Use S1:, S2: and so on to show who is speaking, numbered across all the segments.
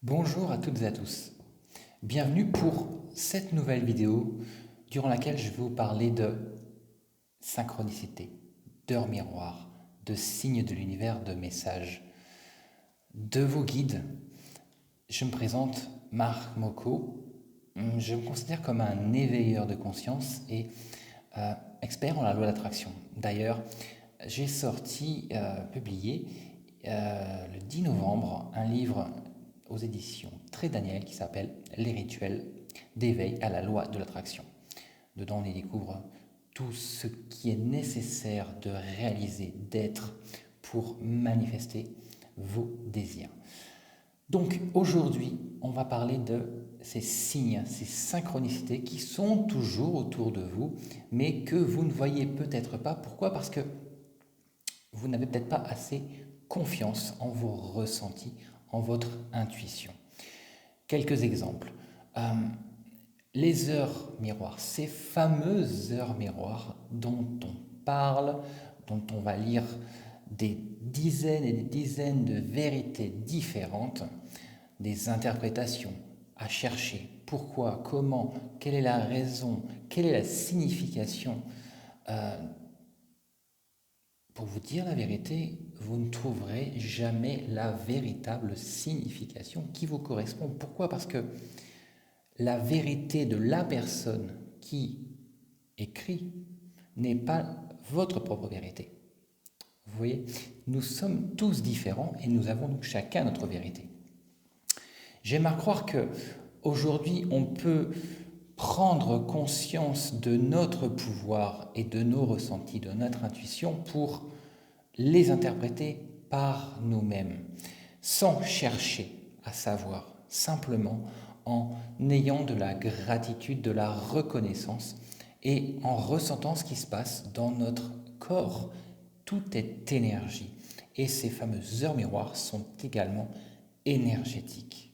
S1: Bonjour à toutes et à tous. Bienvenue pour cette nouvelle vidéo durant laquelle je vais vous parler de synchronicité, d'heures miroirs, de signes de l'univers, de messages, de vos guides. Je me présente Marc Moko. Je me considère comme un éveilleur de conscience et expert en la loi d'attraction. D'ailleurs, j'ai publié le 10 novembre un livre aux éditions Très Daniel qui s'appelle Les rituels d'éveil à la loi de l'attraction. Dedans, on y découvre tout ce qui est nécessaire de réaliser, d'être pour manifester vos désirs. Donc aujourd'hui, on va parler de ces signes, ces synchronicités qui sont toujours autour de vous, mais que vous ne voyez peut-être pas. Pourquoi? Parce que vous n'avez peut-être pas assez confiance en vos ressentis, en votre intuition. Quelques exemples. Les heures miroirs, ces fameuses heures miroirs dont on parle, dont on va lire des dizaines et des dizaines de vérités différentes, des interprétations à chercher. Pourquoi, comment, quelle est la raison, quelle est la signification. Pour vous dire la vérité, vous ne trouverez jamais la véritable signification qui vous correspond. Pourquoi? Parce que la vérité de la personne qui écrit n'est pas votre propre vérité. Vous voyez, nous sommes tous différents et nous avons donc chacun notre vérité. J'aime à croire que aujourd'hui on peut prendre conscience de notre pouvoir et de nos ressentis, de notre intuition pour les interpréter par nous-mêmes, sans chercher à savoir, simplement en ayant de la gratitude, de la reconnaissance et en ressentant ce qui se passe dans notre corps. Tout est énergie et ces fameuses heures miroirs sont également énergétiques.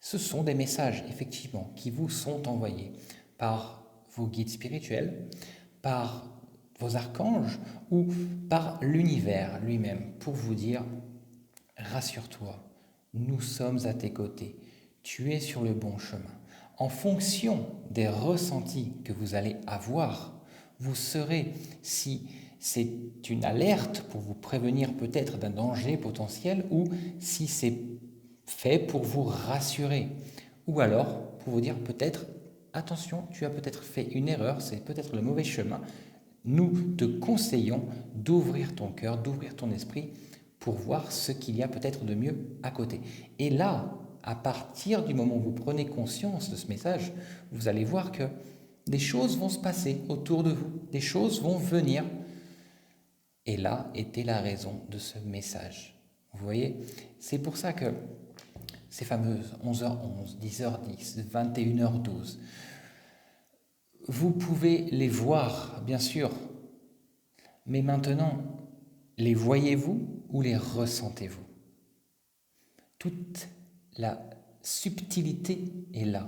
S1: Ce sont des messages, effectivement, qui vous sont envoyés par vos guides spirituels, par vos archanges ou par l'univers lui-même pour vous dire « Rassure-toi, nous sommes à tes côtés, tu es sur le bon chemin ». En fonction des ressentis que vous allez avoir, vous saurez si c'est une alerte pour vous prévenir peut-être d'un danger potentiel ou si c'est fait pour vous rassurer. Ou alors pour vous dire peut-être, attention, tu as peut-être fait une erreur, c'est peut-être le mauvais chemin. Nous te conseillons d'ouvrir ton cœur, d'ouvrir ton esprit pour voir ce qu'il y a peut-être de mieux à côté. Et là, à partir du moment où vous prenez conscience de ce message, vous allez voir que des choses vont se passer autour de vous, des choses vont venir. Et là était la raison de ce message. Vous voyez, c'est pour ça que ces fameuses 11h11, 10h10, 21h12, vous pouvez les voir, bien sûr, mais maintenant, les voyez-vous ou les ressentez-vous? Toute la subtilité est là.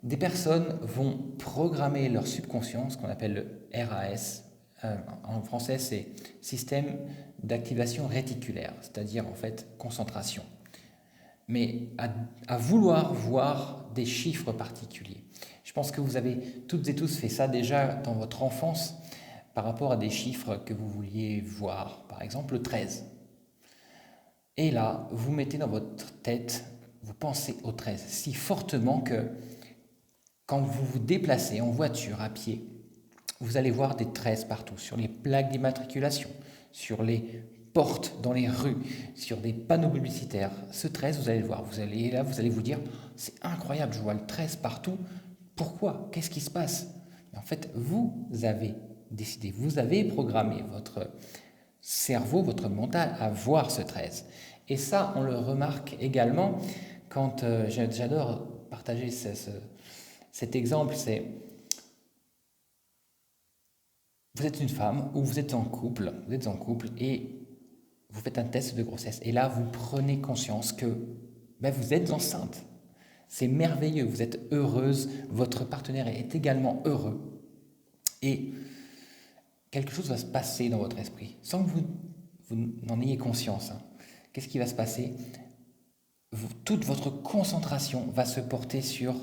S1: Des personnes vont programmer leur subconscient, ce qu'on appelle le RAS. En français, c'est système d'activation réticulaire, c'est-à-dire en fait concentration. Mais à vouloir voir des chiffres particuliers. Je pense que vous avez toutes et tous fait ça déjà dans votre enfance par rapport à des chiffres que vous vouliez voir, par exemple le 13. Et là, vous mettez dans votre tête, vous pensez au 13 si fortement que quand vous vous déplacez en voiture, à pied, vous allez voir des 13 partout, sur les plaques d'immatriculation, sur les portes dans les rues, sur des panneaux publicitaires. Ce 13, vous allez le voir. Vous allez vous dire, c'est incroyable, je vois le 13 partout. Pourquoi? Qu'est-ce qui se passe? En fait, vous avez décidé, vous avez programmé votre cerveau, votre mental à voir ce 13. Et ça, on le remarque également quand j'adore partager cet exemple, c'est vous êtes une femme ou vous êtes en couple et vous faites un test de grossesse et là vous prenez conscience que vous êtes enceinte. C'est merveilleux, vous êtes heureuse, votre partenaire est également heureux et quelque chose va se passer dans votre esprit sans que vous n'en ayez conscience. Qu'est-ce qui va se passer? toute votre concentration va se porter sur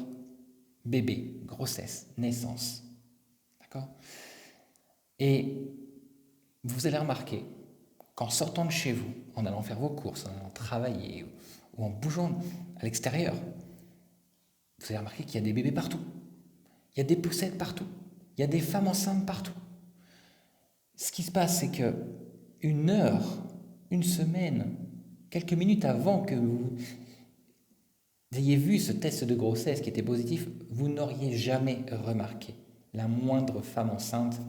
S1: bébé, grossesse, naissance. D'accord? Et vous allez remarquer qu'en sortant de chez vous, en allant faire vos courses, en allant travailler ou en bougeant à l'extérieur, vous allez remarquer qu'il y a des bébés partout. Il y a des poussettes partout. Il y a des femmes enceintes partout. Ce qui se passe, c'est que une heure, une semaine, quelques minutes avant que vous ayez vu ce test de grossesse qui était positif, vous n'auriez jamais remarqué la moindre femme enceinte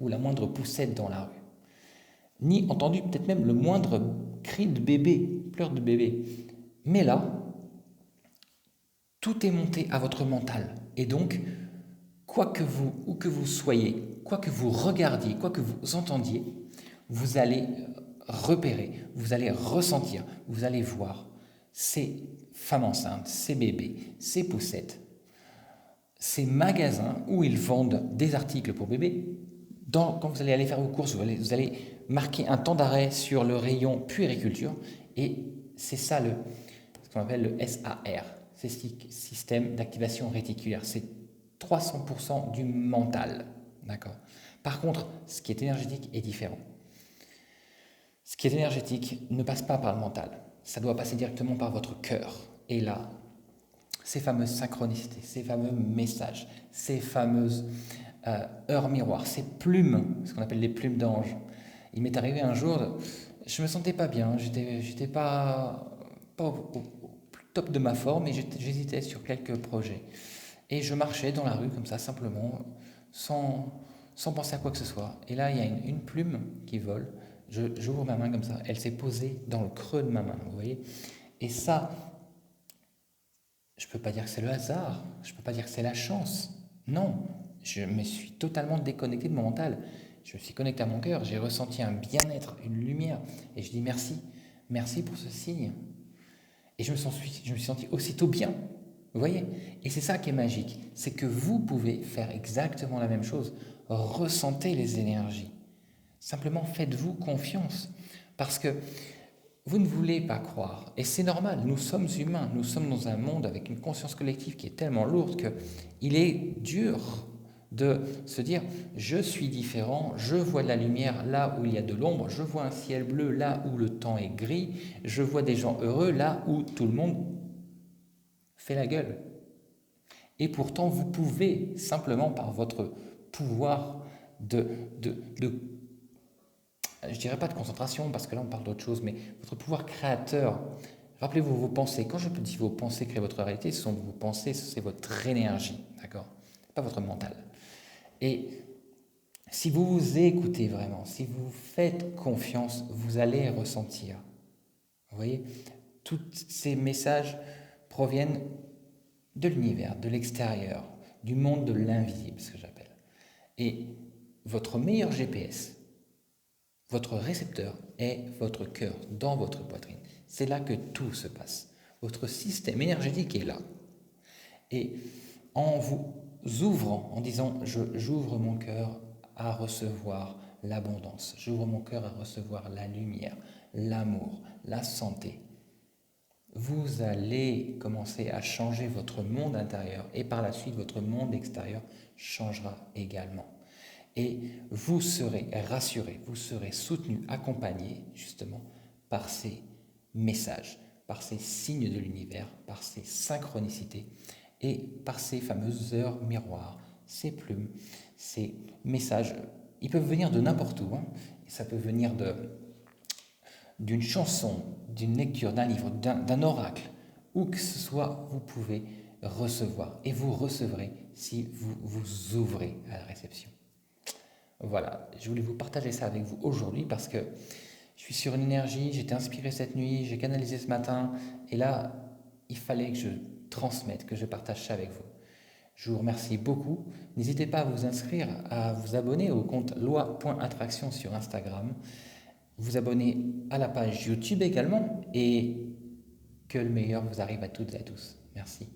S1: ou la moindre poussette dans la rue, ni entendu peut-être même le moindre cri de bébé, pleur de bébé. Mais là, tout est monté à votre mental. Et donc, où que vous soyez, quoi que vous regardiez, quoi que vous entendiez, vous allez repérer, vous allez ressentir, vous allez voir ces femmes enceintes, ces bébés, ces poussettes, ces magasins où ils vendent des articles pour bébés. Quand vous allez aller faire vos courses, vous allez marquer un temps d'arrêt sur le rayon puériculture et c'est ça ce qu'on appelle le SAR, c'est système d'activation réticulaire. C'est 300% du mental. D'accord. Par contre, ce qui est énergétique est différent. Ce qui est énergétique ne passe pas par le mental. Ça doit passer directement par votre cœur. Et là, ces fameuses synchronicités, ces fameux messages, ces fameuses heures miroirs, ces plumes, ce qu'on appelle les plumes d'ange. Il m'est arrivé un jour, je me sentais pas bien, j'étais pas au top de ma forme et j'hésitais sur quelques projets. Et je marchais dans la rue comme ça, simplement, sans penser à quoi que ce soit. Et là, il y a une plume qui vole. J'ouvre ma main comme ça. Elle s'est posée dans le creux de ma main, vous voyez. Et ça, je ne peux pas dire que c'est le hasard. Je ne peux pas dire que c'est la chance. Non, je me suis totalement déconnecté de mon mental. Je me suis connecté à mon cœur. J'ai ressenti un bien-être, une lumière. Et je dis merci. Merci pour ce signe. Et je me suis senti aussitôt bien. Vous voyez? Et c'est ça qui est magique, c'est que vous pouvez faire exactement la même chose. Ressentez les énergies. Simplement faites-vous confiance. Parce que vous ne voulez pas croire. Et c'est normal, nous sommes humains. Nous sommes dans un monde avec une conscience collective qui est tellement lourde qu'il est dur de se dire « je suis différent, je vois de la lumière là où il y a de l'ombre, je vois un ciel bleu là où le temps est gris, je vois des gens heureux là où tout le monde fait la gueule. » Et pourtant, vous pouvez, simplement par votre pouvoir je dirais pas de concentration, parce que là on parle d'autre chose, mais votre pouvoir créateur. Rappelez-vous vos pensées. Quand je dis vos pensées créent votre réalité, ce sont vos pensées, c'est votre énergie, d'accord? Pas votre mental. Et si vous vous écoutez vraiment, si vous faites confiance, vous allez ressentir. Vous voyez, tous ces messages proviennent de l'univers, de l'extérieur, du monde de l'invisible, ce que j'appelle. Et votre meilleur GPS, votre récepteur est votre cœur, dans votre poitrine. C'est là que tout se passe. Votre système énergétique est là. Et en vous ouvrant, en disant j'ouvre mon cœur à recevoir l'abondance, j'ouvre mon cœur à recevoir la lumière, l'amour, la santé, vous allez commencer à changer votre monde intérieur et par la suite votre monde extérieur changera également. Et vous serez rassuré, vous serez soutenu, accompagné justement par ces messages, par ces signes de l'univers, par ces synchronicités et par ces fameuses heures miroirs, ces plumes, ces messages. Ils peuvent venir de n'importe où, hein. Ça peut venir d'une chanson, d'une lecture, d'un livre, d'un oracle, où que ce soit, vous pouvez recevoir. Et vous recevrez si vous vous ouvrez à la réception. Voilà, je voulais vous partager ça avec vous aujourd'hui parce que je suis sur une énergie, j'étais inspiré cette nuit, j'ai canalisé ce matin, et là, il fallait que je transmette, que je partage ça avec vous. Je vous remercie beaucoup. N'hésitez pas à vous inscrire, à vous abonner au compte loi.attraction sur Instagram, vous abonner à la page YouTube également, et que le meilleur vous arrive à toutes et à tous. Merci.